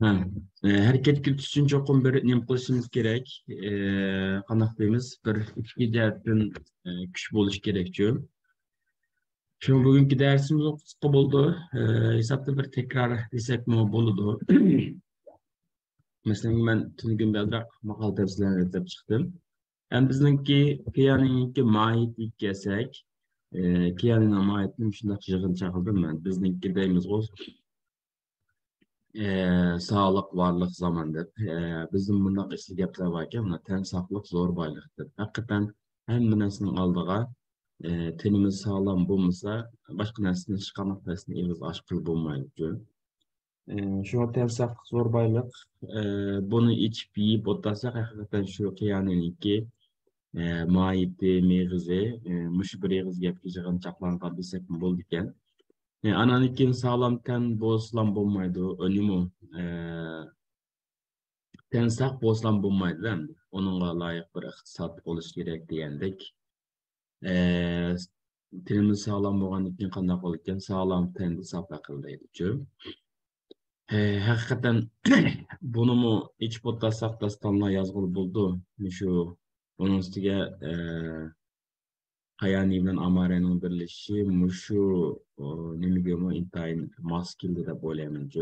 Ha. Hareket için çokum bir nem kılışımız gerek. Kanaq deymiz, bir iki jihatdan kuch bo'lish kerak diyor. Şu bugünkü dersimiz o kısa oldu. Hesapta bir tekrar desek mi boludu. Mesela ben tüm belrak makal derslerini öğretip çıktım. Hem bizimki Kiyan'ınki mahiyetlik kesek. Kiyan'ın mahiyetini şundak jığın çakıldım ben. Bizimki deyimiz o sağlık varlık zaman deb. Bizim bundak işli gepler varken buna ten sağlık zor baylıktır. Hakikaten hem bir narsaning oldiga tenimiz sağlam bo'lmasa, boshqa narsani hech qanaqa narsani egiz ochqil bo'lmaydi. Shu ten sağlık zor baylık. Bunu içip yiyip o'tlasak, hakikaten şu qiyaniniki maiti, meg'izi, mush bir egiz gapga jig'in chaqlangan desak bo'ldi ekan. Ananikin sağlam ten bozlan bo'lmaydi. Önümü ten saq bozlan bo'lmaydi endi. Onunla layık bir iqtisod bo'lish kerak degandek. Tenimiz sağlam bo'lgan ekan qanday bo'lar ekan? Sağlam tenni saf aql deydi-ku. Hakikaten bunu mu iç potlasak dastanla yazgılı buldu. Şu onun üstüge Hayani bilen Amare'nin birleşişi muşu nemige mo intayin maskildi de bolemince.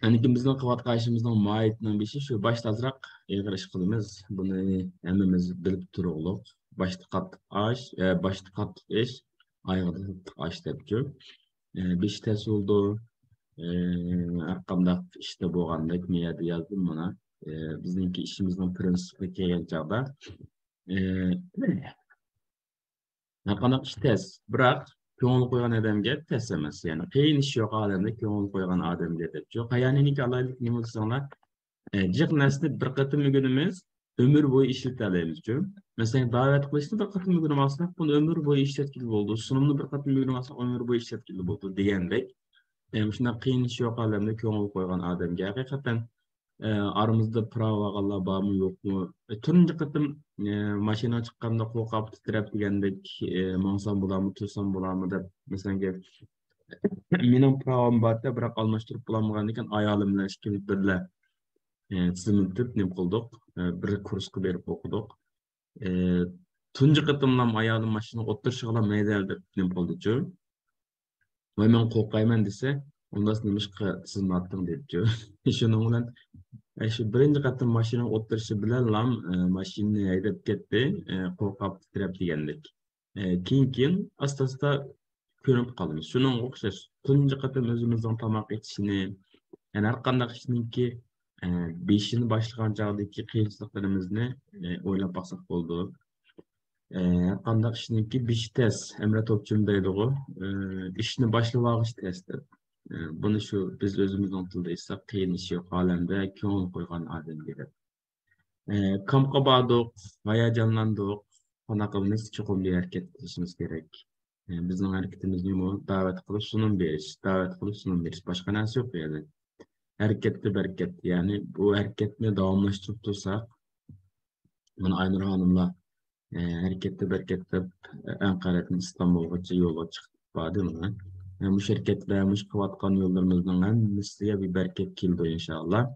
Hani ikimizden kıvat karşımızdan maayetinden bir şey şu başta azırak eğer kılımız bunu emmimiz bilip duruluk. Başta kat aş, başta kat eş, aygıda aş depçü. Beş ters oldu. Arkamda işte boğandaki miyadi yazdım buna. Bizimki işimizden prensipi kelgen çağda. Naqanaq ish tez, biroq ko'ngil qo'ygan odamga tez emas. Ya'ni qiyin ish yo'q odamda ko'ngil qo'ygan odamga deb. Yo'q, qayaniki alaylik nima desanglar, jiq narsani bir qatim o'rganamiz, ömür bo'yi ishlatalaymiz. Masalan, da'vat qilishni bir qatim o'rganmasak, buni ömür bo'yi ishlatgili bo'ldi. Sunumni bir qatim o'rganmasak, ömür bo'yi ishlatgili bo'ldi degandek. Shunday qiyin ish yo'q odamda ko'ngil qo'ygan odamga haqiqatan aramızda pravalar var mı yok mu? Turuncu kıtım maşina çıkkanda korkap titrep degandek mansam bular mı tursam bular mı deb mesela mening pravam bor da biroq almashtirib bo'lolmagan ekan ayolim bilan ikki birla tizimlantib nim qildik bir kursga berib o'qidik tunji qitimlam ayolim mashina o'tirishig'ila maydal deb nim qildichu va men qo'rqayman desa undan nimishqa tizimlatdim debchu shuning bilan şu birinci katın maşına oturuşu bilen lam maşını haydap ketdi, qo'rqab titrab degandek. Keyin asta-asta ko'rib qolamiz. Shuning o'xshash tunji qatın o'zimizdan tomoq etishini, yani har qanday ishninki beshini boshlagan chog'dagi qiyinchiliklarimizni o'ylab baqsak bo'ldi. Har qanday ishninki besh test, Emre Topçum deydi-ku, ishni boshlab olish testi. Bunu şu biz özümüzden tildeysak qiyin iş yok alemde ko'ngil qo'ygan odam gerek. Kampga bordik, hayajonlandik, qanaqamiz chuqur bir harakat qilishimiz kerak. Bizning harakatimiz nima? Da'vat qilish, sunum berish, da'vat qilish, sunum berish. Boshqa narsa yo'q bu yerda. Harakatda barakat, ya'ni bu harakatni davomlashtirib tursak, mana Aynur Hanımla hareketli bereketli Ankara'dan İstanbul'a yola çıktık badimle. Bu şirketler, bu kıvatkan yollarımızdan hemisiye bir bereket kildi inşallah.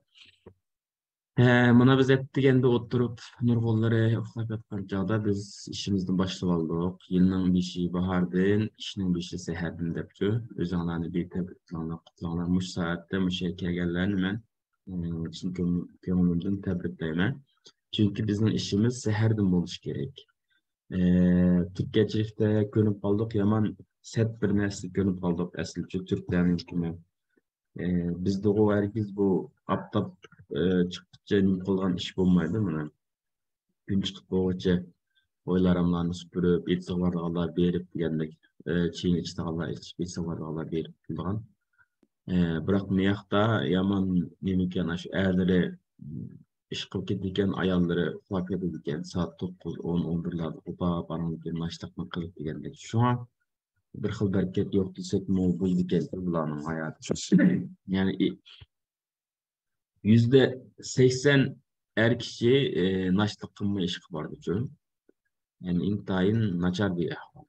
Buna biz ettigende oturup nurgulları uxlap yatkan çağda biz işimizden başlayıp aldık. Yılın bir şey bahardın, işinin bir şey seherdin depçü. Özünlerini bir tebriklanlar, kutlanlar. Muş saatte, muş kelgenlerini ben çünkü gönlümden tebrikleyemem. Çünkü bizim işimiz seherden buluş gerek. Türkçelikte görüp kaldık yaman set bir nesli görüp kaldık eslçe Türklerin kimi. Bizde o herkes bu aptap çıktıkça kılgan iş bulmaydı mı? Gün çıkıp boğaça oylarımlarını süpürüp, et savarlığa berip degandek, çiğin içte Allah içip et savarlığa berip kılgan. Bırak meyakta yaman nemeken aşı erleri iş kılıp ketken ayalları ufak edilgen saat 9-10-11'lerde upa baranlıkken naştakma kılıp degandek. Şu an bir xil bereket yok desek mi buldu geldi bulanın hayatı. Yani %80 er kişi naşlık kılma işi vardı canım. Yani intayın naçar bir ahval.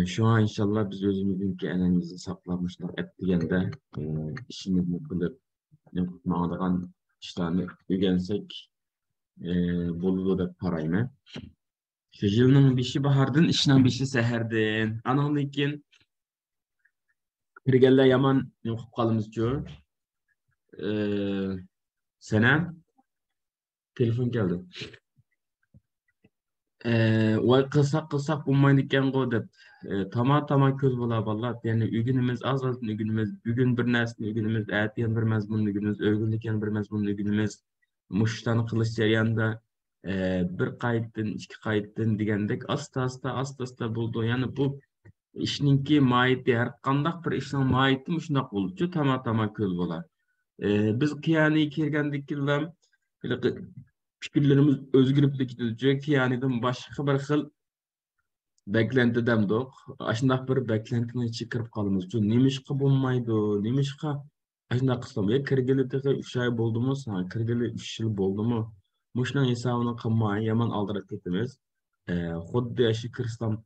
Şu an inşallah biz özümüzünki enemizi saklamışlar et degende işimizni kılıp mağdagan işlerini ögensek boludu dep karayman. Şu yılның bişi bahardın, işinin bişi seherdin. Anandan keyin kirgelle yaman yokup kalımızcı. Senem telefon geldi. Vay kısak bulmayın iken go dep. Tama köz bola ballat. Yani ügünümüz azaltın ügünümüz. Bugün bir nesli ügünümüz. Ertiyen bir mezmunlu ügünümüz. Ögünlüken bir mezmunlu ügünümüz. Muştan kılıç jarayanda bir kayıttın, iki kayıttın degendek asta buldu. Yani bu işninki maiti her kandak bir işin maiti muşundaq bolup tama köz bola. Biz kıyani kirgendik yıllam fikirlerimiz özgürlükle gidilce kiyaniden başka bir xil beklentidem dok. Aşındaq bir beklentini içi kirip kalımız. Nemişka bulmaydı, nemişka aşındaq kısım. Ya kirgeli teke 3 ay boldu mu sana? Kirgeli 3 yıl boldu mu? Muşnan hesabını kılmay, yaman aldırak ketimiz. Xuddi aşı kırsam,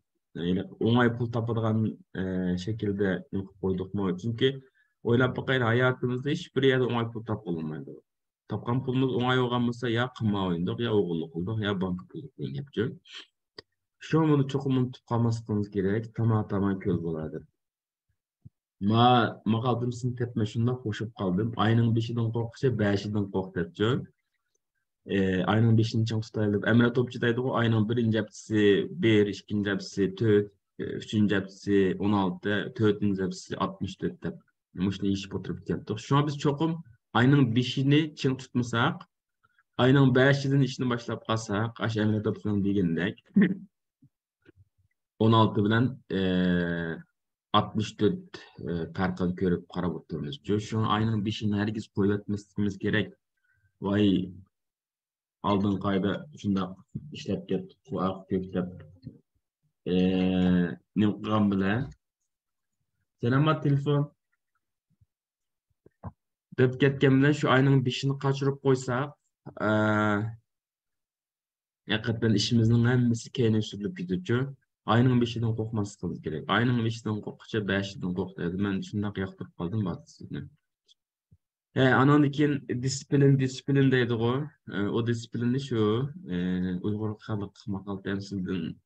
oңай pul tapıdığan şekilde koyduk mu? Çünkü oylap bakayın hayatımızda hiçbir yerde oңай pul tap olmaydı. Tapkan pulumuz oңай olgan bolsa ya kılma oyunduk, ya oğulluk kıldık, ya banka pulduk deyin yapacak. Şu an bunu çok unutup kalmasınız gerek. Tama köz boladı. Ma kaldım sizin tepme şunda koşup kaldım. Ayının beşiden korkuşa beşiden kork depçi. Ayının beşini çabuk tutaylıp. Emre Topçu'daydı o ayının birinci hepsi 1, ikinci hepsi 4, üçüncü hepsi 16, dördüncü hepsi 64 dep. Muşlu iş oturup geldik. Şu an biz çokum ayının beşini çın tutmasak, ayının beşinin işini başlap kalsak, aş Emre Topçu'nun degindek. 16 bilen 64 perkan körüp karab oturmuş. Şu an ayının beşini herkes koyup etmemiz gerek. Vay aldın kayda şunda işlep get, kuak köklep. Ne kılgan bile. Selamat telefon. Döp ketken bilen şu ayının beşini kaçırıp koysak, hakikaten işimizin hemmesi keyine sürülüp gidiyor. Ayının beşiden korkmasınız gerek. Ayının beşiden korkuşa beşiden korktu. Ben şundan yaktırıp kaldım batı sizden. Anan ikin disiplin deydi o. O disiplini şu, Uygur Halk Makal Temsilden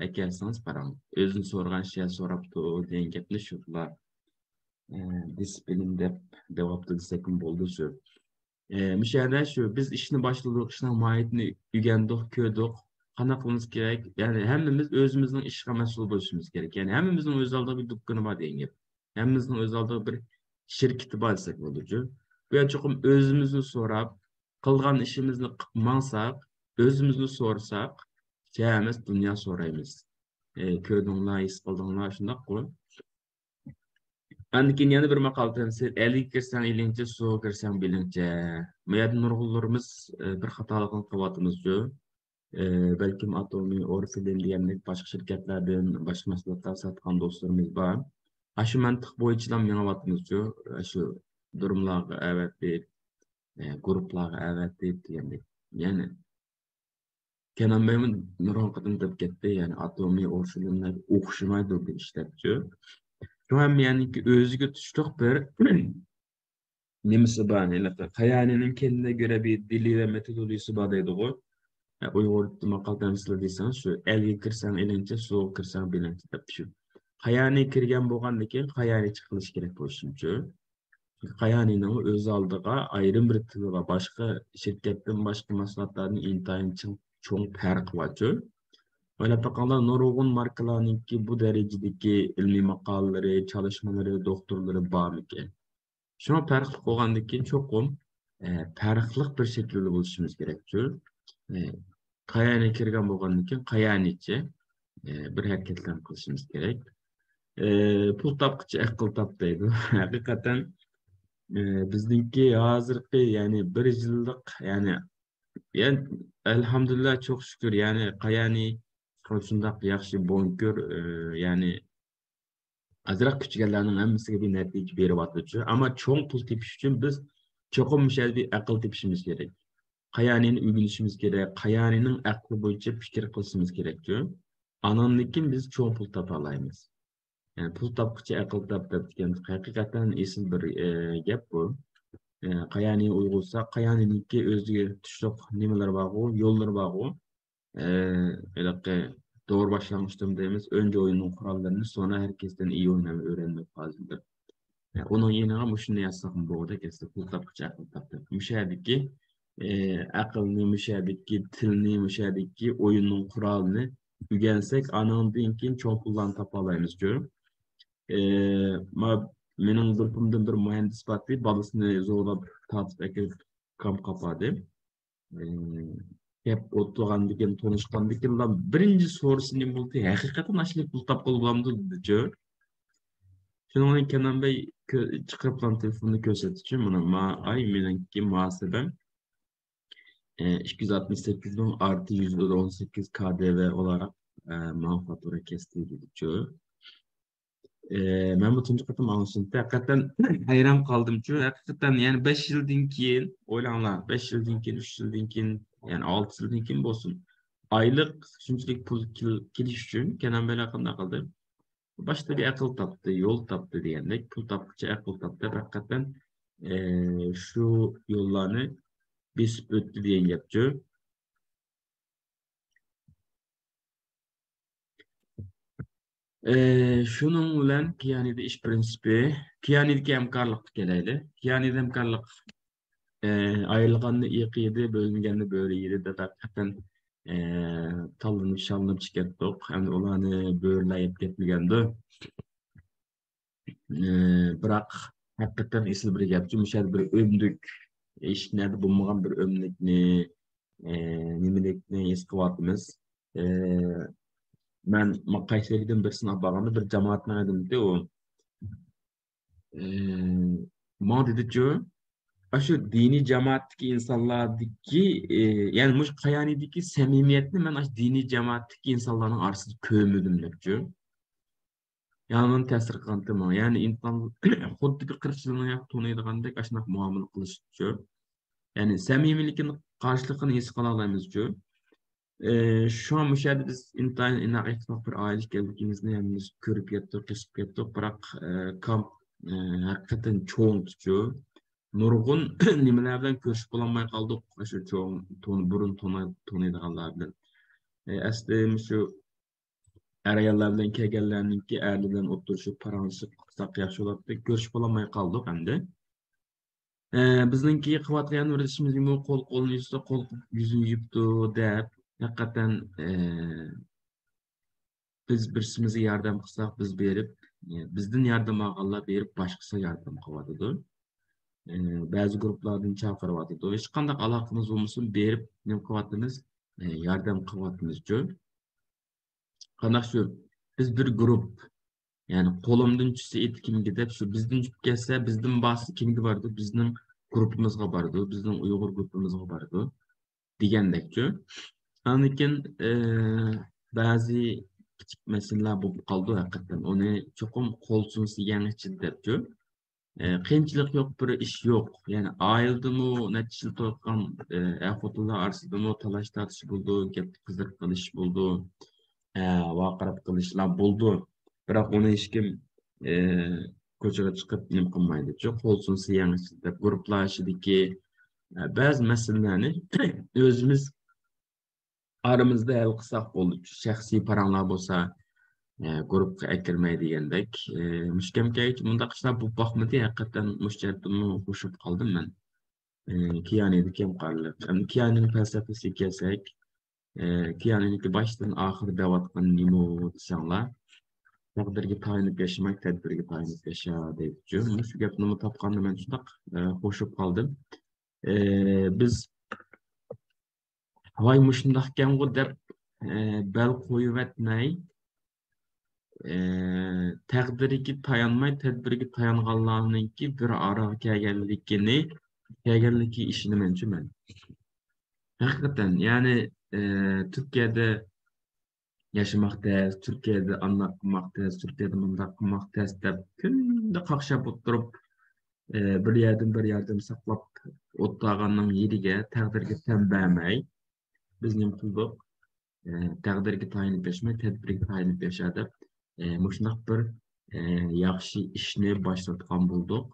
ekerseniz param. Özün sorgan şey soraptı o deyin gepli şurlar. Disiplin dep devaplı disekim boldu şu. Müşahede şu, biz işini başladık, işine mahiyetini ügendik, köydük. Kanakımız gerek. Yani hemimiz özümüzün işine mesul boluşumuz gerek. Yani hemimizin öz aldığı bir dükkanı var deyin gep. Hemimizin öz aldığı bir şirketi var desek olucu. Ve çokum özümüzü sorap, kılgan işimizni kılmansak, özümüzü sorsak, şeyimiz dünya sorayımız. Köydüğünler, is kıldığınlar şundak koy. Andikin yana bir makal temsil, eli kirsen ilince, su kirsen bilince. Meyadın nurgullarımız bir hatalıqın kıvatımız jo. Belki Atomi, Orfilin diyenlik başka şirketlerden, başka meslekler satkan dostlarımız var. Aşı mantık boyunca meňabatymyz jo. Şu durumlar evet deyip, gruplar evet deyip diyenlik. Yani Kenan Bey'in nurgun kadın dep ketdi. Yani Atomi, Orfilinler okuşmaydı bir işlepçi. Şu hem yani ki özgü tuşluk bir nemisi bana ile hayalinin kendine göre bir dili ve metodolojisi badaydı o. Uygur makal temsil ediysen şu elgi kirsen elince soğuk kirsen bilince dep şu. Hayani kirgen boğan deken hayani çıkılış gerek bolşunçu. Hayaninin öz aldığa ayrım bir tıgıga başka şirketten başka maslahatların intayın çoğun fark var. Öyle bakanlar nurgun markalarının ki bu derecedeki ilmi makaleleri, çalışmaları, doktorları var mı ki? Şuna farklı olgandaki çokum farklı bir şekilde buluşumuz gerekiyor. E, Kayani kirgan bolgandaki kayaniçe bir hareketler kılışımız gerek. Pul tapkıcı akıl tap deydi. Hakikaten bizdeki hazırki yani bir yıllık yani elhamdülillah çok şükür yani kayani şundaq yaxşı bonkör yani azırak küçügenlerinin hemmesiga bir netije berip atýarçy. Ama çoğun pul tepiş üçün biz çoğun müşel bir akıl tepişimiz gerek. Kayanini ügünüşümüz gerek. Kayaninin aklı boyunca fikir kılışımız gerek diyor. Ananınkin biz çoğun pul tapalaymiz. Yani pul tapkıcı akıl tap degan hakikaten esil bir gap bu. Qayani uygulsa, qayaniniki özüge tuşluk nimeler bağı, yollar bağı. Öyle doğru başlamıştım deyimiz. Önce oyunun kurallarını sonra herkesten iyi oynamayı öğrenmek lazımdır. Onun yerine muşunu yazsakım bu da kesip pul tapkıcı akıl taptı. Müşahedeki akılını, müşahedeki tilini, müşahedeki oyunun kuralını ügensek anın dinkin çoğun pullan tapalayımız diyorum. Ma mening grupimdan bir mühendis batı balısını zorlap tatip ekip kamp kapadı. Hep oturgandıkken tonuşkandıkken lan birinci sorusu ne buldu? Hakikaten aşırı pul tap bulgamdı diyor. Şunun Kenan Bey çıkarıp lan telefonunu göstereceğim. Buna ay menenki muhasebem 268 bin artı %18 KDV olarak fatura kestiği diyor. Ben bu tuncu katım anlaşıldı. Hakikaten hayran kaldım. Çünkü hakikaten yani 5 yıldan keyin oylanlar 5 yıldan keyin 3 yıldan keyin yani 6 yıldan keyin olsun. Aylık şunçilik pul kiliş için Kenan Bey hakkında kaldı. Başta bir akıl taptı, yol taptı diyendek. Pul taptıkça akıl taptı. Hakikaten şu yollarını biz öttü diyen yapıyor. Şunun bilen Kiyanide iş prinsipi, Kiyanideki hemkarlık geleydi. Kiyanide hemkarlık ayrılganını iyi kıydı, bölüngenini böyle yedi de hakikaten talınıp şalınıp çıkarttık. Hem de olanı böyleyip getmegendi. Bırak hakikaten isil bir gap. Cümüşer bir ömdük, işinerde bulunmagan bir ömlükni, nimelikni eski vaatimiz. Ben Kayseri'den bir sınav bağımlı bir cemaatine edim de o. Ma dedi ki, aşı dini cemaatteki insanlardaki yani muş kayanideki samimiyetini ben aşı dini cemaatteki insanların arsız kömüdüm diyor. Yani onun tesir kılantı yani insan xuddi bir 40 yılına yak tonuyduğundek aşınak muamele kılış diyor. Yani samimilikin karşılıkını his kıla alayımız diyor. Şu an müşahede biz intihar inakitmak bir ailelik geldiğimizde yani biz körüp yettik, kesip yettik. Bırak kamp hakikaten çoğun tutuyor. Nurgun nimelerden görüşüp bulamay kaldık. Şu çoğun tonu, burun tonuyduğunlar bilen. Aslında şu arayallardan kegellerninki erliden oturuşup paranışıp kısak yaşıyorlar. Görüşüp bulamay kaldık hem de. Bizninki kıvatlayan öğretişimiz gibi kol yüzde kol yüzünü yıptı deyip hakikaten biz birisimize yardım kılsak biz berip bizden yardım ağalla berip başkasına yardım kılatıdı. Bazı gruplardan çağırıvatıdı. Hiç kandak alakamız olmasın berip ne kıvatımız yardım kıvatımız diyor. Kandak şu biz bir grup yani kolumdan düşse et kim gidip şu bizden düşüp gelse bizden bahsi kimdi vardı bizden grupumuzga bardı bizden Uygur grupumuzga bardı degендekçi. Aniken bazı küçük meseleler bu kaldı hakikaten. Onu çokum kolsuz yanlış depçi. Kıyımçılık yok bir iş yok. Yani ayıldı mı neticeli tokan fotolar arsıdı mı talaş tartış buldu, gep kızır kılış buldu, vakarap kılışlar buldu. Bırak onu hiç kim koçağa çıkıp nim kılmaydı. Çok kolsuz yanlış dep gruplar işideki bazı meselelerini özümüz aramızda el kısak oldu. Şahsi paranlar bolsa grupka ekirmey degендek. Müşkemke hiç mundaq işler bu bakmadı. Hakikaten müşterimi hoşup kaldım ben. Kiyaniydi kem qarlı. Hem Kiyaniyni felsefesi kelsek, Kiyaniyni baştan ahir devatkan nimo desanlar. Taqdirga tayinib yaşamak, tedbirga tayinib yaşa deydi. Şu gapni tapqanda men şundaq hoşup kaldım. Biz vay muşundaq kem dep bel koyup etmey taqdiriga tayanmay tadbirga tayanganlarninki bir ara kelganligi ishini menimcha men haqiqatan ya'ni Türkiye'de yaşamak tez, Türkiye'de anlatmak tez, Türkiye'de mundaq qilmak tez deb kunda qaqshab o'tirib bir yerden saqlab o'tlaganning yeriga taqdirga tan bermay biz nima qildik? taqdirga tayinib yashmay, tadbirga tayinib yasha deb, mushundoq bir yaxshi ishni boshlatgan bo'ldik.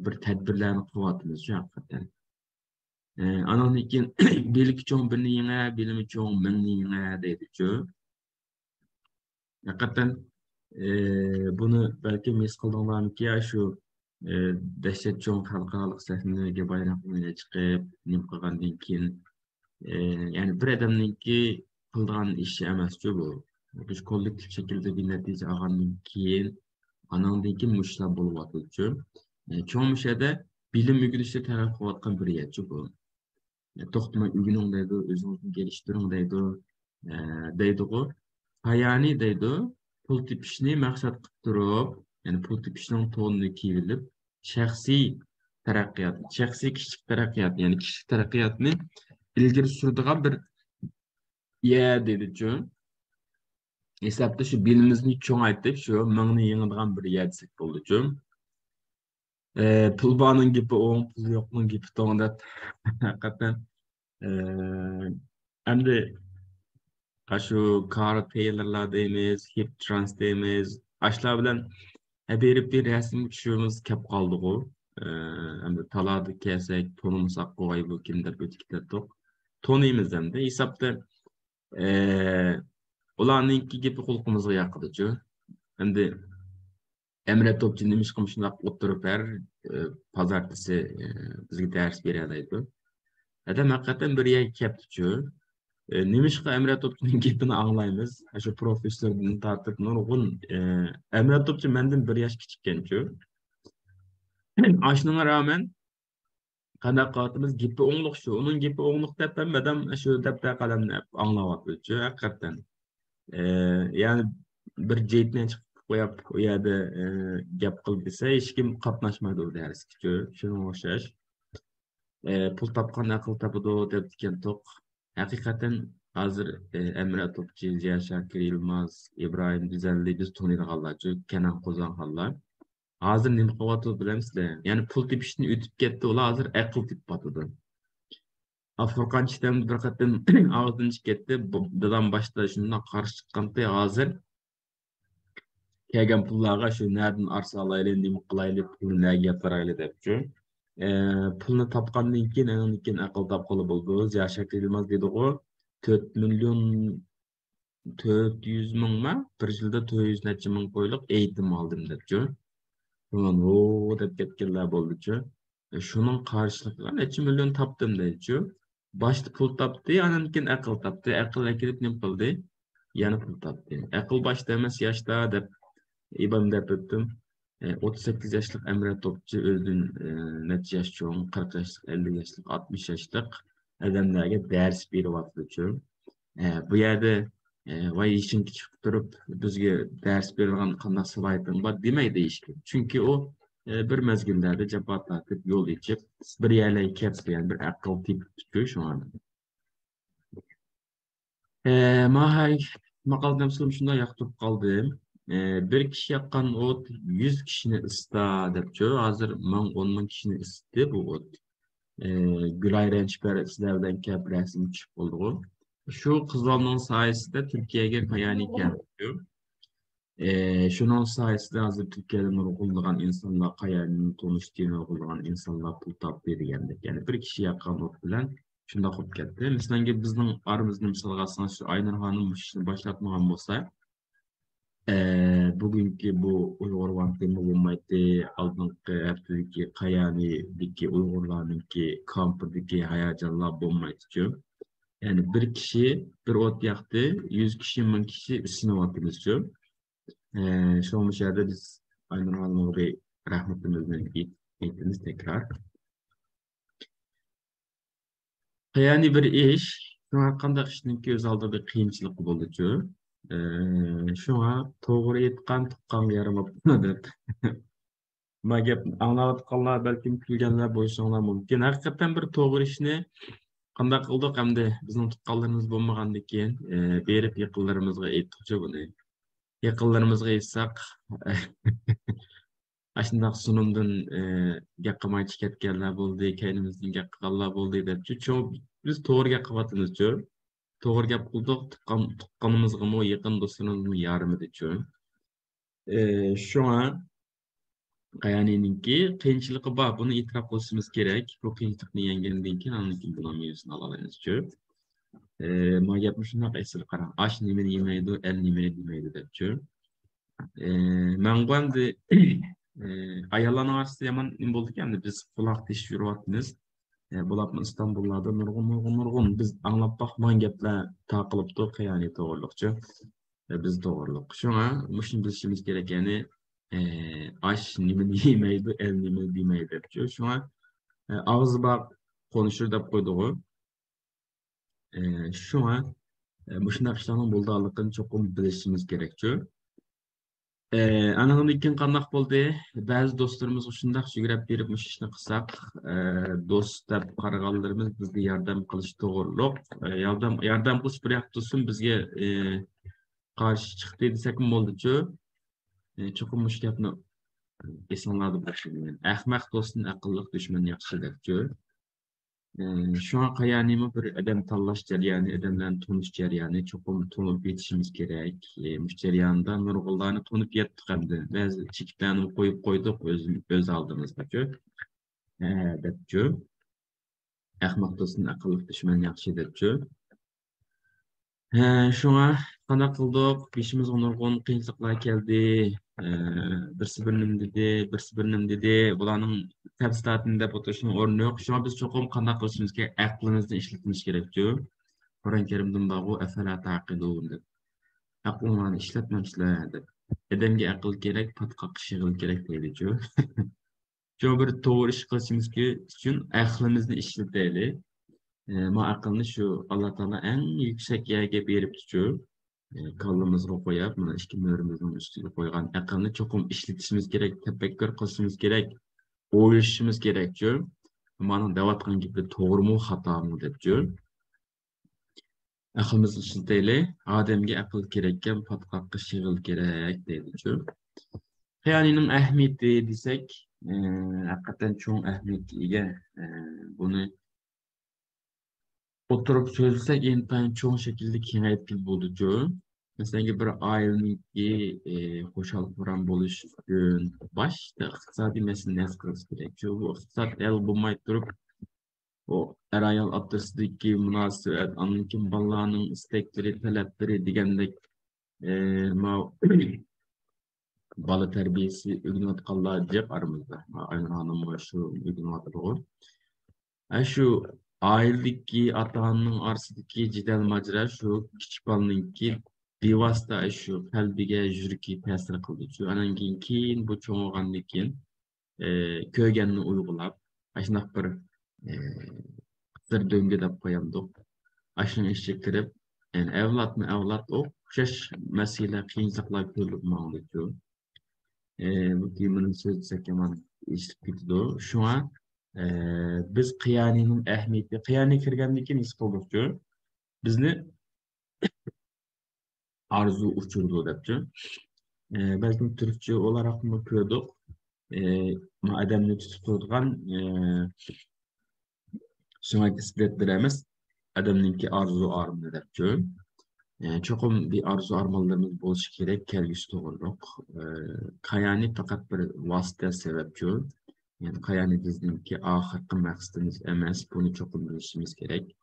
Bir tadbirlarni qilyapmiz shu haqiqatan. Andan keyin bilgi cho'ng birni yeng'a, bilimi cho'ng minni yeng'a deydi-ku. Haqiqatan buni balki mes qildinglarmiki, shu dahshat cho'ng xalqaro sahnaga bayroqlarga chiqib, nim qilgandan keyin yani bir adamninki qilgan ishi emas-ku bu. Biz kollektiv shaklda bir natija olgandan keyin anandan keyin mushlar bo'lyapti-ku. Cho'ng mushada bilim o'rganishda taraf qilayotgan bir yerchi bu. To'xtamay o'rganing deydi, o'zingizni geliştiring deydi, deydi-ku. Hayani deydi, pul tepishni maqsad qilib turib, yani pul tepishning to'nini kiyilib, shaxsiy taraqqiyot, shaxsiy kişilik taraqqiyot, yani kişilik taraqqiyotni ilgari suradigan bir yer dedi-ku. Hesapda şu bilimimizni cho'ngaytib, shu mingni yengadigan bir yer desak bo'ldi-ku. Pul borning gapi o'ng, pul yo'qning gapi to'ng deb haqiqatan endi şu car tailorlar deymiz, hip trans deymiz. Ashlar bilan berib bir rasm tushimiz kep qoldi-ku. Endi taladi kelsak, tonimisak qo'y bu kim deb o'tib ketdik. Tonimiz endi hesapda ularninki gapi xulqimizga yoqdi-ku. Endi Emre Topçu nima ish qilib shundoq o'tirib ber, pazartesi bizga dars beradi. Adam haqiqatan bir yer kelibdi-ku. Nima ishqa Emre Topçuning gapini anglaymiz. Shu professordan tortib nurg'un Emre Topçu mendan bir yosh kichikkan-ku. Ashunga rağmen qanday qilyapmiz gapi o'ngluq shu. Uning gapi o'ngluq deb ham adam shu daftar qalamni anglayapti-ku haqiqatan. Yani bir jeytni chiqib qo'yib u yerda gap qilib desa hech kim qatnashmaydi u darsga. Shunga o'xshash. Pul topgan aql topadi deb degan to'q. Haqiqatan hozir Emre Topçu, Ziya Shakir Yilmaz, İbrahim Düzenli biz tanıydiganlar-ku, Kenan Qozonxonlar. Hozir nima qilyapti bilamsizlar? Yani pul tepishni o'tib ketdi, ular hozir aql tepadi. Furqon Chitam bir qatam og'zidan chiqib ketdi. Dadam boshda shundan qarshi chiqqanda hozir kelgan pullarga shu nereden arsa alayli, nima qilayli, pulni nega yatırayli debchu. Pulni topgandan keyin aql topqili bo'ldi. Ziya Shakir Yilmaz dedi-ku, 4 milyon 400 mingmi? Bir yilda 400 necha ming qo'yliq eğitim aldım debchu. Ulan o deb ketganlar bo'ldi-chu. Şunun qarshiligiga necha milyon topdim deydi-chu. Başta pul topdi, anan keyin aql topdi. Aql kelib nima qildi? Yana pul topdi. Aql boshda emas, yoshda deb İBAN deb o'tdim. 38 yaşlık Emre Topçu özün neçə yaş çoğun, 40 yaşlık, 50 yaşlık, 60 yaşlık adamlarga ders beryapti-ku. Bu yerde vay işin chiqib turib bizga ders bergan qanday slaytım bor demaydi hech kim. Chunki u bir mezgillarda jabot tortib yo'l ichib bir yerlarga kelib yani bir aql tepibdi-ku shu anda. Mahay maqoldan so'ng shunday yoqtirib qoldim. Bir kişi yakan ot 100 kişini ısta depço. Hazır 10 bin kişini ısıttı bu ot. Gülay Rençper sizlerden kep resim çıkıp oldu. Şu kızlarının sayesinde Türkiye'ye kayani geldi. Şunun sayesinde hazır Türkiye'de nurgulluğun insanlar kayanını konuştuğunu nurgulluğun insanlar pul tap vergendik. Yani bir kişi yakan ot bilen şunda kop geldi. Mesela bizden aramızda mesela şu Aynur Hanım işini başlatmayan olsa bugünkü bu Uyghur vaktimi olmaydı, aldığınki ertedeki Kayani'deki Uygurlarınki kampırdaki hayacanlar olmaydı. Yani bir kişi bir ot yaktı, 100 kişi, 1000 kişi üstüne vatımızdı. Şu olmuş yerde biz Aynur Hanım'a bir rahmetimizden eğitimiz tekrar. Kayani bir iş, şu hakkında kişinin ki öz aldığı bir kıyımçılık oldu. Şuna to'g'ri aytgan tuqqan yaramabdi deb. Ma gap anglayotganlar balkim kulganlar bo'lishinglar mumkin. Haqiqatan bir to'g'ri ishni qanday qildik hamda bizning tuqqanlarimiz bo'lmagandan keyin berib yaqinlarimizga aytdik-ku buni. Yaqinlarimizga aytsak, ashundoq sunumdan gap qilmay ketganlar bo'ldi, kaynimizdan gap qilganlar bo'ldi deb. Biz to'g'ri gap qilyapmiz-ku. to'g'ri gap qildik, tuqqanimizga yaqin do'stlarimizning yarmidichu. Shunga Qayaninki qiyinchiligi bor, buni e'tirof qilishimiz kerak. Bu qiyinchilikni yengandan keyin aniki buning mevzusini ola olamiz-ku. Ma gapni shunaqa eslatib qarang. Ash nimani yemaydi, el nimani demaydi debchu. Men endi ayollarning orasida yomon nima bo'ldi ekan, biz quloq teshib yuryapmiz. Bular İstanbullarda nurg'un biz anglab bakmagan gaplar taqilibdi, qiyani to'g'riliqchi. Biz to'g'riliq. Shunga mushuni bilishimiz kerak, ya'ni ash nimani yemaydi, el nimani demaydi debchu. Shunga og'zi bor konuşur deb qo'ydik. Shunga shunaqa ishlarning bo'lganligini cho'qim bilishimiz kerakchu. Anaqdan keyin qandaq bo'ldi? Ba'zi do'stlarimiz shundoq sugrab berib mush ishni qilsak, do'st deb qaraganlarimiz bizga yordam qilish to'g'riliq. Yordam qilish bir yoqda tursin, bizga qarshi chiqdi desakmi bo'ldi-chu. Cho'qim mush gapni esinglarda bo'lsin. Ahmaq do'stning aqlli dushman yaxshi debchu. Şu an qayanimi bir adam tanlash jarayoni, adamlarni tonish jarayoni cho'qim to'lib yetishimiz kerak. Mush jarayonda nurg'unlarni to'nib yetdik endi. Ba'zi cheklarni qo'yib qo'ydik o'z oldimizga-ku. Debchu. Ahmoq do'stning aqlli dushman yaxshi debchu. Şuna qanday qildik? Beshimizga nurg'un qiyinchiliklar keldi. Birsi birnim dedi. Bularning tafsilotini deb o'tirishning o'rni yo'q. Shuna biz cho'qim qanday qilishimiz kerak? Aqlimizni ishlatishimiz kerak-ku. Qur'on Karimdan bog'u afala taqilun deb. Aqllarni ishlatmaysizlar deb. Odamga aql kerak, patqoq shig'il kerak deydi-ku. Shu bir to'g'ri ish qilishimiz uchun aqlimizni ishlataylik. Ma aqlni shu Alloh taolo eng yuksak yerga beribdi-chu. Kallamızga koyup, mana ikki mo'rimizning ustiga qo'ygan aqlni cho'qim ishlatishimiz kerak, tafakkur qilishimiz kerak, o'ylashimiz kerak-ku. Mana deyotgan gapi to'g'rimi, xatomi debchu. Aqlimizni ishlataylik, odamga aql kerakkan, patqoqqa shig'il kerak deydi-chu. Xiyonining ahamiyati desak, haqiqatan cho'ng ahamiyatga ega. Buni oturup sözlesek intayin çoğun şekilde kengayip kel bolducu. Mesela bir aileniki hoşalıp vuran boluş gün başta iqtisadi mesele kılış gerek. Bu iqtisad el bulmay durup o er ayal atırsideki münasebet, anınkin ballarının istekleri, talepleri degendek ma balı terbiyesi ügünat kallar diyip aramızda. Aynen hanım şu ügünat olur. Şu ailedeki ata-ananın arasındaki cidel macera şu küçük balınınki bevosita şu kalbiga yuragi ta'sir qildi. Shu anan keyin bu cho'ng'gandan keyin ko'rganni uyg'ulab, shunaq bir qisir do'nga deb qo'yamdik. Ashuna ishga kirib, yani avlodni avlod o'xshash masala qiyinchiliklar ko'rib mangdiku. Bu kiyimini so'z desak yomon eshitib ketdi. Shunga biz qiyanining ahamiyati, qiyani kirgandan keyin his qildik-ku. Bizni arzu uçurdu debçi. Belki Türkçe olarak mı kördük? Adamını tutup tutgan şuna disipletlerimiz adamınki arzu armı debçi. Çokum bir arzu armalarımız buluş gerek kelgisi doğruluk. Kayani fakat bir vasıta sebepçi. Yani kayani bizimki ahirki maqsadımız emas. Bunu çokum bilişimiz gerek.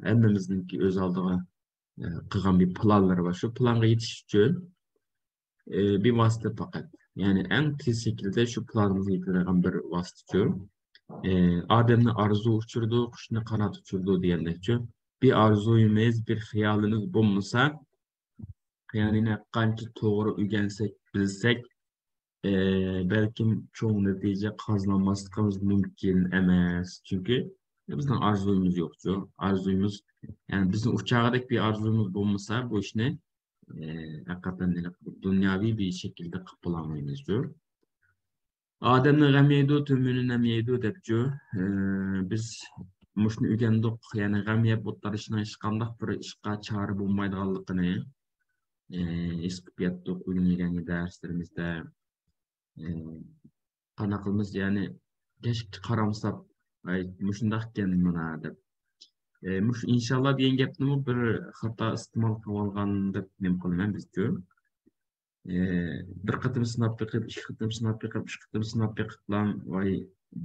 Emmemizninki öz aldığı qilgan bir planları var. Şu planga yetiş için bir vasıta fakat. Yani en tez şekilde şu planımızı yitiren bir vasıta. Ademni arzu uçurdu, kuşunu kanat uçurdu diyendekçi. Bir arzuyumuz, bir hayalimiz bulmasa, yani ne kanki doğru ügensek, bilsek, belki çoğu netice kazanmamız mümkün emas. Çünkü bizden arzuyumuz yoktu. Arzuyumuz, yani bizim uçağdaki bir arzuyumuz bulmasa, bu işini hakikaten dünyavi bir şekilde kapılamayız diyor. Ademni gam yeydi, tümünü nem yeydi depçu. Biz muşnu ügendik, yani gam yep otlarışına işkandak bir işqa çağrı bulmaydıqallıqını eskip yattık, ülmegen derslerimizde qanaqımız, yani keşke qaramsap, muşundaq ken buna dep. Mush inşallah degan gapni bir xato iste'mol qilib olgan deb men qilaman bizga. Bir qatim sinab beqib, ikki qatim sinab beqib, uch qatim sinab beqib bilan voy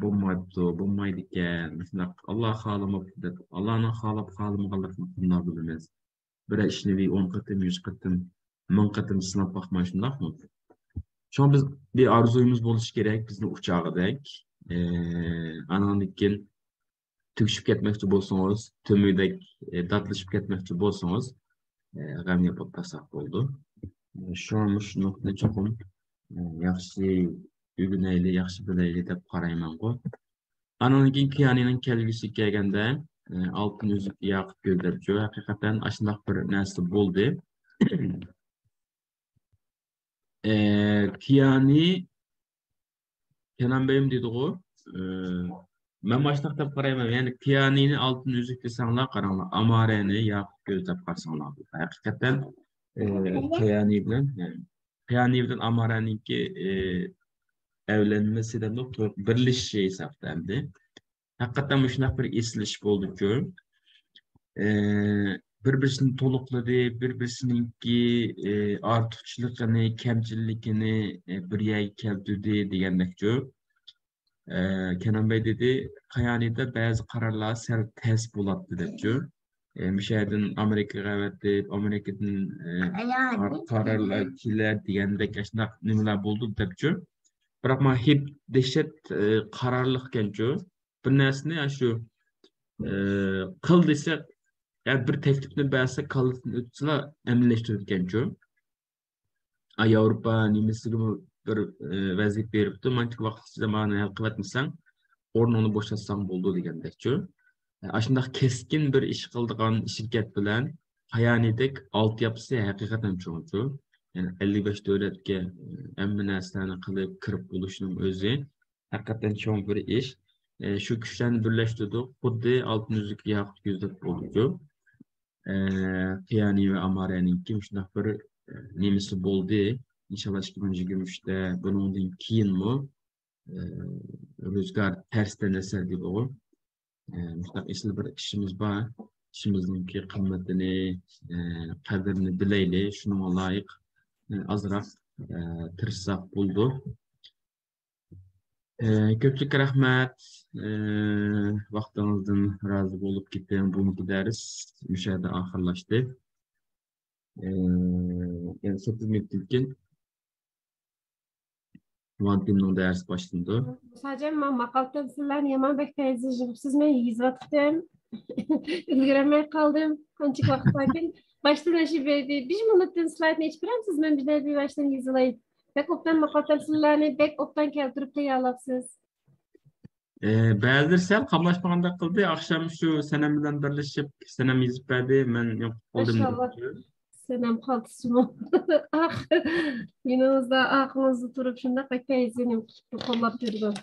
bo'lmaydi, bo'lmaydi ekan. Shunaq Alloh xohlamabdi deb, Allohning xohlab xohlamaganligini qilmay bilamiz. Bir ishni 10 qatim, 100 qatim, 1000 qatim sinab bakma shundaqmi? Şu an biz bir arzuyumuz bo'lishi kerak, bizni uçağıdek. Anandan keyin tugishib ketmoqchi bo'lsangiz, to'midek datlashib ketmoqchi bo'lsangiz, g'am yopib tashlab bo'ldi. Şu an shu nuqtani cho'qim yaxshi o'rganaylik, yaxshi bilaylik deb qarayman-ku. Anandan keyin Kiyanining kelgisi kelganda, oltin uzuk yoqib ko'rdirib, haqiqatan ashundoq bir narsa bo'ldi. Kiyani Kenan Bey'im dedi o. Ben başta kitap karayamam. Yani Kiyani'nin altın yüzük desenler karanlar. Amareni yakıp gözlep karsanlar. Hakikaten Kiyani bilen yani Kiyani bilen Amare'ninki evlenmesi de nokta birleşişi hesapta hem de. Hakikaten bu şunak bir esiliş oldu ki bir-birisini toluqladı, bir-birisininki artıqçılıqını, kemçillikini bir yerga keltirdi degandekçi. Kenan Bey dedi, Kayani'de bazı kararlar sel tez buladı depçi. Müşahidin Amerika'ya verdi, Amerika'nın kararlar kiler degandek aşnak nimeler buldu depçi. Bırak ma hep dehşet kararlılık gençi. Bir nesne şu kıl desek yani bir teklifini beğense kalıtını ötüsüne emnileştirirken çoğu. Avrupa nimesiyle bir vaziyet veripti. Mantık vakti zamanı halkı etmişsen onu boşatsan buldu degandek çoğu. Aslında keskin bir iş kıldıgan şirket bilen Hayani'dek altyapısı hakikaten çoğu. Yani 55 devletke emmi narsani kılıp kırıp buluşunun özü hakikaten çoğu bir iş. Şu güçlerini birleştirdik. Xuddi altın yüzük yakıp gözlep buldu. Kiyani ve Amare'ninki şunaq bir nemisi bo'ldi. İnşallah 2023'te bunun keyin mi rüzgar tersten eser gibi olur. Şunaq esli bir işimiz var. İşimizdeki kıymetini, kadrini bileyli, şunun layık azırak tırsak buldu. Köpçük rahmet, vaqtinizdan razı bolup ketgan bu ders müşahede ahırlaştı. Yani 8 minutdan Vantim'nin ders başlandı. Sadece ben makalda sizlerle yaman bekleyeceğim. Siz ben yizvatım. Ilgilenmeye kaldım. Kancık vaktikin. Baştan aşı verdi. Bir minuttan slaytını hiç bilen siz ben bir de bir baştan yizlayıp. Bek optan makalda sizlerle bek optan keltirip de yalapsız. Ba'zilar qamlashmaganda qildi. Akşam şu senem bilan birlashib, senem yezib berdi. Men yo'q qoldim. Maşallah. Senem qaltısımı. Ah. Yinimizde aklınızı turup şunda bekleyezinim. Kollap yürüdüm.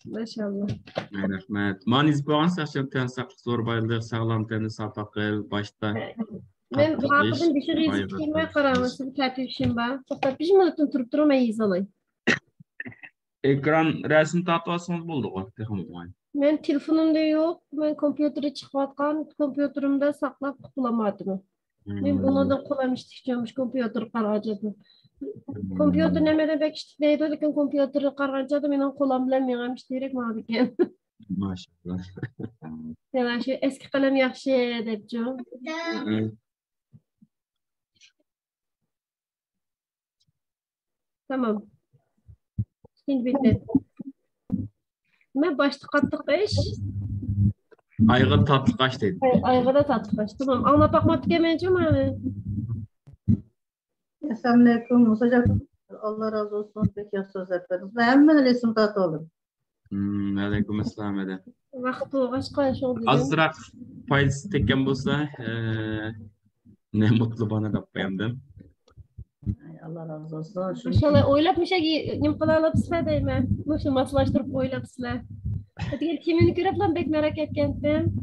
Maşallah. Rahmet. Maniz bo'lgan saqcham saq zo'rbaylik, sağlam tani sapaqil başta. Ben vakıfın bir şey yezikliğime karamışım. Tertipşim ben. Fakat bir minutun turup durma yizalayım. Ekran resim tatlı alsanız buldu o teknoloji. Ben telefonumda yok. Ben kompütere çıkvatkan kompüterimde saklap kullanmadım. Ben bunu da kullanmıştık. Kompüter kararcadım. Kompüter nemede bekiştikleydi. Lekin kompüteri kararcadım. Ben kullan bilemiyorum. Direkt maviken. Maşallah. Yani şu eski kalem yaxşı edeceğim. Tamam. Şimdi bitti. Ben başta kattık iş. Aygın tatlı kaç dedi. Aygıda tatlı kaç. Tamam. Anlat bakmadık yemeyeceğim abi. Selamünaleyküm. Musa Allah razı olsun. Pek ya söz etmediniz. Ve hemen resim tatlı olun. Aleyküm selam ede. Vakti başka iş oldu. Azırak faiz tekken bolsa ne mutlu bana da koyamdım. Allah razı olsun. İnşallah oylap bir şey nimkalarla pisle değil mi? Nasıl maslaştırıp oylap pisle. Hadi kimini görüp lan pek merak etkendim.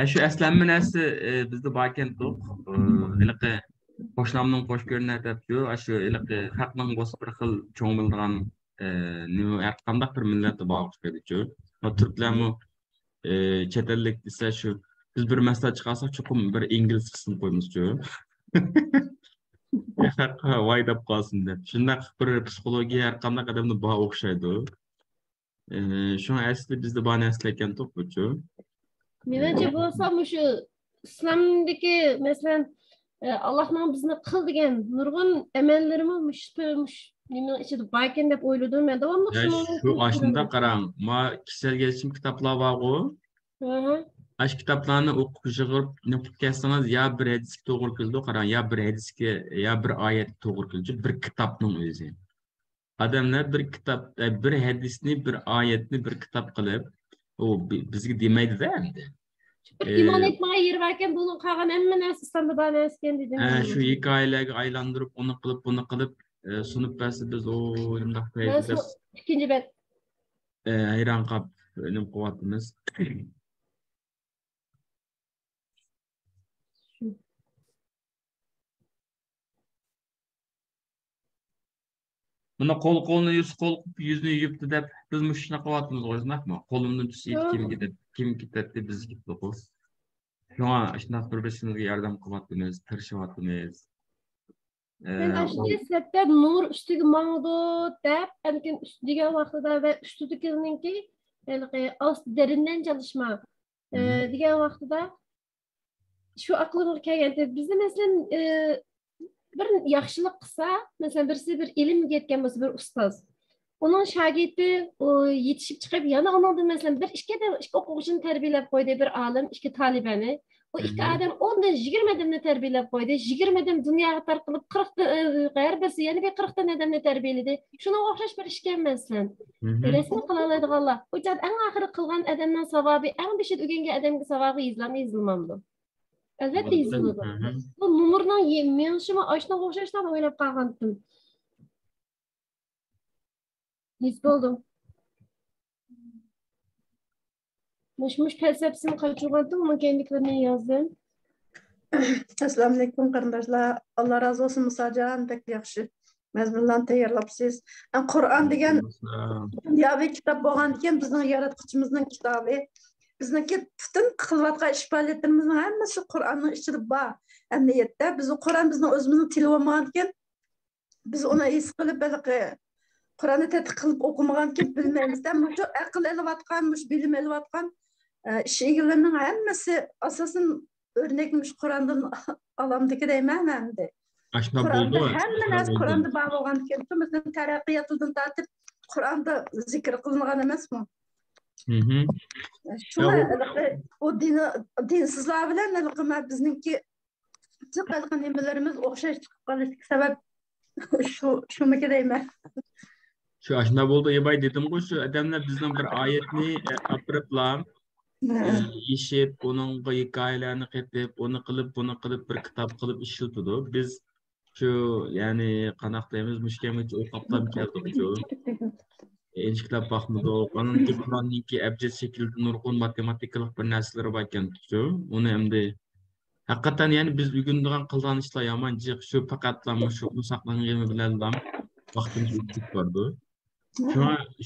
Şu eslenme nersi bizde bakent yok. Ilaqı qo'shnamning qo'sh ko'rinar deb shu ilaqı haqning bosib bir xil cho'ngilgan her qanday bir millati bağışlayıcı. O Türkler mu chet ellik desa şu biz bir masala chiqarsak cho'qim bir ingliz qism qo'ymizchu. Vaydab qolsin deb. Shunday bir psixologiya har qanday odamni bor o'xshaydi. Şu asli bizde bor narsa ekan to'pchu. Menimcha bo'lsam o'sha islomdagi masalan Allohning bizni qil degan nurg'un amallarimiz mushtimush nima ichida bor ekan deb o'yladim. Men davomli Şu aslında qarang, ma kişisel gelişim kitaplar var-ku. Aş kitaplarını okup yığıp ne tutsanız ya bir hadisga to'g'ri keldi, qarang, ya bir hadisga ya bir oyatga to'g'ri keldi, bir kitapning o'zi. Adamlar bir kitap, bir hadisni, bir oyatni bir kitap qilib, o bizga demaydi-da endi. İman etmeye yer varken bunun kalan emme neresi İslam'da bana esken dedim. Şu hikayelerge aylandırıp onu kılıp sunup verse biz o elimdaq Nasıl ikinci bet? hayran qap elim kuvvetimiz. Buna kolunu yüzünü yiyipti dep biz müşüne kuvvetimiz koyunak mı? Kolumdan tüsüyüp kim gitti biz gitti o. Şuna şunaq bir-birimizga yordam qilyapmiz, tirishayapmiz. Ben aşırı sebepte nur üstüge mağdu dep, erken üstüge vaxtıda ve üstüdekininki az derinden çalışma diye vaxtıda şu aklıma geldi. Bizde mesela bir yaxşılık kısa, mesela birisi bir ilim yetken bir ustaz. Onun şagirdi yetişip çıkıp yana onun mesela bir işke okuyucunu terbiyelep koydu bir alim, işke talibeni. O iki adam ondan 20'den terbiyelep koydu. 20'den dünyaya tarqılıp 40'da gayrbesi yani bir 40'dan adamını terbiyeledi. Şuna okşaş bir işke mesela. Resmi kılalaydı Allah. O yüzden en ahırı kılgan adamdan savabı, en bir şey ögenge adamın savabı izlemamdı. Elbette izledi. Bu numurdan yemeyen şuma aşna okşaştan oynap kalgandım. His buldum. Muş felsefesini kaçırmadım ama kendiklerine yazdım. Assalamu alaikum qarindoshlar. Allah razı olsun Musajon, pek yaxshi. Mazmunlarni tayyorlabsiz. Qur'on degan dunyoviy kitob bo'lgan ekan, bizning yaratquchimizning kitobi. Bizniki butun qilayotgan ish faoliyatlarimizning hammasi Qur'onning ichida bor. Amaliyotda biz Qur'on bizning o'zimizning tili bo'lmagan ekan, biz uni his qilib Qur'onni tadqiq qilib o'qimagan ekan bilmaymiz-da. Shu aql elayotgan, bilim elayotgan ish egalarining hammasi asosan örnekmiş Kur'an'dan alamdaki deymen endi. Kur'an'da hemen az Kur'an'da bağlı olan kelime mesela terakkiyatından tartıp Kur'an'da zikir kılınan emez mi? Şuna o dinsizler bilen ne bizimki çıkan emelerimiz okşay çıkan sebep şu mu deymen? Şu aşna boldu ebay dedim ki şu adamlar bizden bir ayetni apırıplar. İşit, onun hikayelerini ketip, onu kılıp bir kitap kılıp işiltidu. Biz şu yani qanaqdaymiz müşkemit o'qaplam keldik şu. Enchiklab baxmidik. Onun Qur'onninki abjad shaklda nurg'un matematikalik bir narsalar bor ekan şu. Uni endi haqiqatan yani biz bugundan qilgan ishlar yomon jiq shu faqatlam shu saqlangan bilan vaqtimiz o'tib bordi.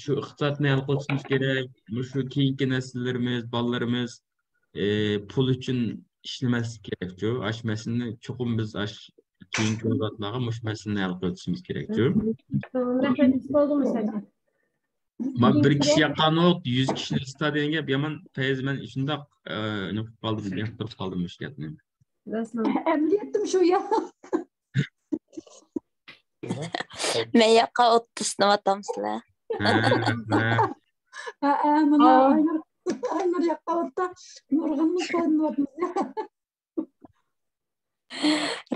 Şu iqtisodni hal qilishimiz kerak. Şu keyingi nesillerimiz, bolalarimiz pul uchun ishlamaslik kerak. Şu ash masalani cho'qim biz ash keyingi avlodlarga mush masalani hal qilishimiz kerak. Ma bir kishi yaqqan yo'q, 100 kishini istadigan gap yomon fayz men shundoq nima qoldim, gapirib qoldim mush gapni. Emniyetim şu ya. Men yoqqa 30 sinatamsizlar. Mana Aynur yoqqa o'tda nurg'unimiz qo'yinib.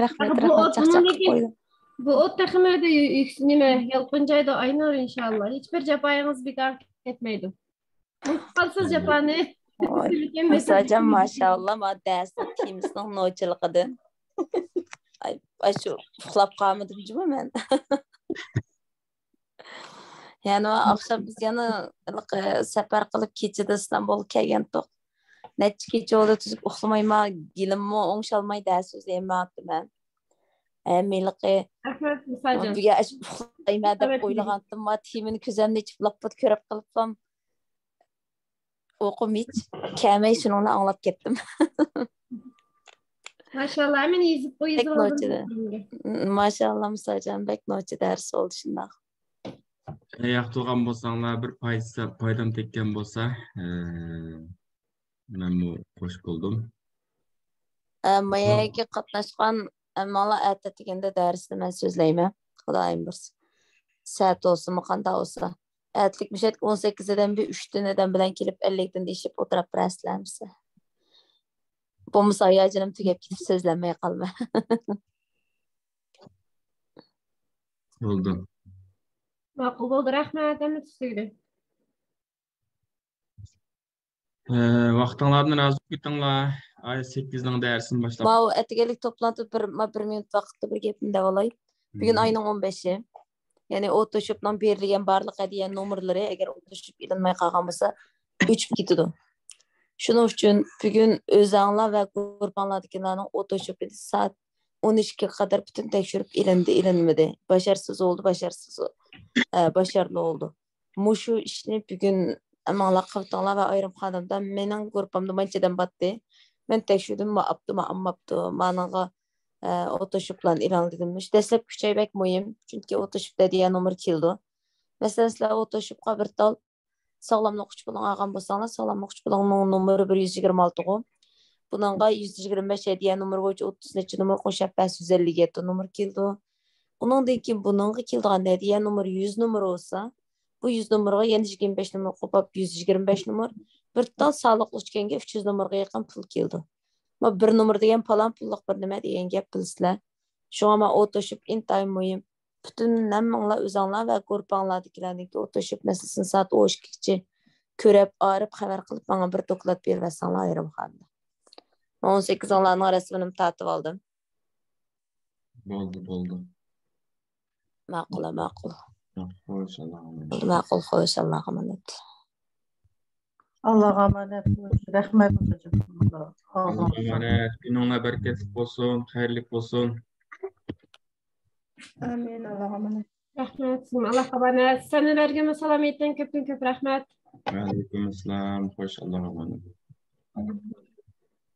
Rahmat, chaqchaq qo'ydim. Bu ot takımlarda nime yalqıncaydı Aynur inşallah. Hiçbir cepayınız bekar etmeydi. Mutlulsuz cephane. Musajon maşallah ma dersi kimsning nochiliqidan. Ay şu uxlab qolmadim juma men. Yani akşam biz yana safar qilib kechida İstanbul kelgandik. Necha kecha oldi tuzib uxlamayman, dilimmi o'ngshalmay dars o'zlayapman men. Meliqi Rahmat Musajon. bir yaş uxlayma deb Evet, o'ylagandim. Ma timini ko'zamni ichib lappat ko'rib qilibman. O'qim hiç kamay shuningni anglab ketdim. Maşallah hemen yazıp Pek aldım. nochida. Maşallah Musajon bek nochi dars oldu shundaq. Yaxtılgan bolsаңlar, bir paydam tekken bolsa, men bu hoş buldum. Mayaga qatnashgan amala atatganda darsni men so'zlayman. Xudoyim bilsin. Saat olsun, qanda olsa. Atlik mishat 18dan bir 3 dan bilan kelib 50 dan deyishib o'tirib birasizlarmiz. Bo'lmasa hayajonim tugab ketib so'zlamay qolma. Oldu. Ma'qul bo'ldi. Rahmat. Hamma tushdi. Vaqtinglarni razı ketinglar. Ay 8ning darsini boshlab. Ma atgalik to'plantı bir minut vaqtda bir gapimni davolay. Bugun ayning 15-i. Ya'ni Autoshopdan berilgan barliq hadiya nomerlari agar Autoshop ilinmay qolgan bo'lsa, o'chib ketadi. Shuning uchun bugun o'zinglar va qurbonlardagilarning Autoshopida soat 12 ga qadar butun tekshirib ilinmadi. Başarılı oldu. Mushu ishni bugun amallar qildilar va ayrim xonimdan mening guruhimda manchadan batdi. Men tekshirdim, ma'ammabdi. Managa Autoshoplan e'lon edilmiş. Dastlab kuchaybek muhim, chunki Autoshopda degan nomer keldi. Masalan, sizlar Autoshopga bir tal sog'lomlik uchun pulini olgan bo'lsangiz, sog'lomlik uchun pulning nomeri 126 go. Buningga 125 degan nomer bo'yicha 30 necha nomer qo'shib 157 nomer keldi. Uningdan keyin buningga kelgan degan nomer 100 nomer bo'lsa, bu 100 nomerga yana 25 nomer qo'pab 125 nomer, bir tal soliq o'chganga 300 nomerga yaqin pul keldi. Ma bir nomer degan falan pulliq bir nima degan gap bilsizlar. Shunga Autoshop intayin muhim. Bütün hammanglar o'zinglar va guruhinglardagilarniki Autoshop masalasini soat 12gacha ko'rib, arib xabar qilib menga bir doklad berib versanglar ayrim xonda. 18 onlarning rasmini tatib oldim. Bo'ldi. Ma'qul. Xo'sh, Alloh Ma'qul, xo'sh, Allohga emanet. Allah'a emanet olun. Rahmet hocam. Allah'a emanet. Gününler bereketli olsun, hayırlı olsun. Amin. Allah'a emanet. Rahmat. Allah qabana. Senelerge salam etden köpün köp rahmat. Aleyküm selam. Hoş Allah'a emanet.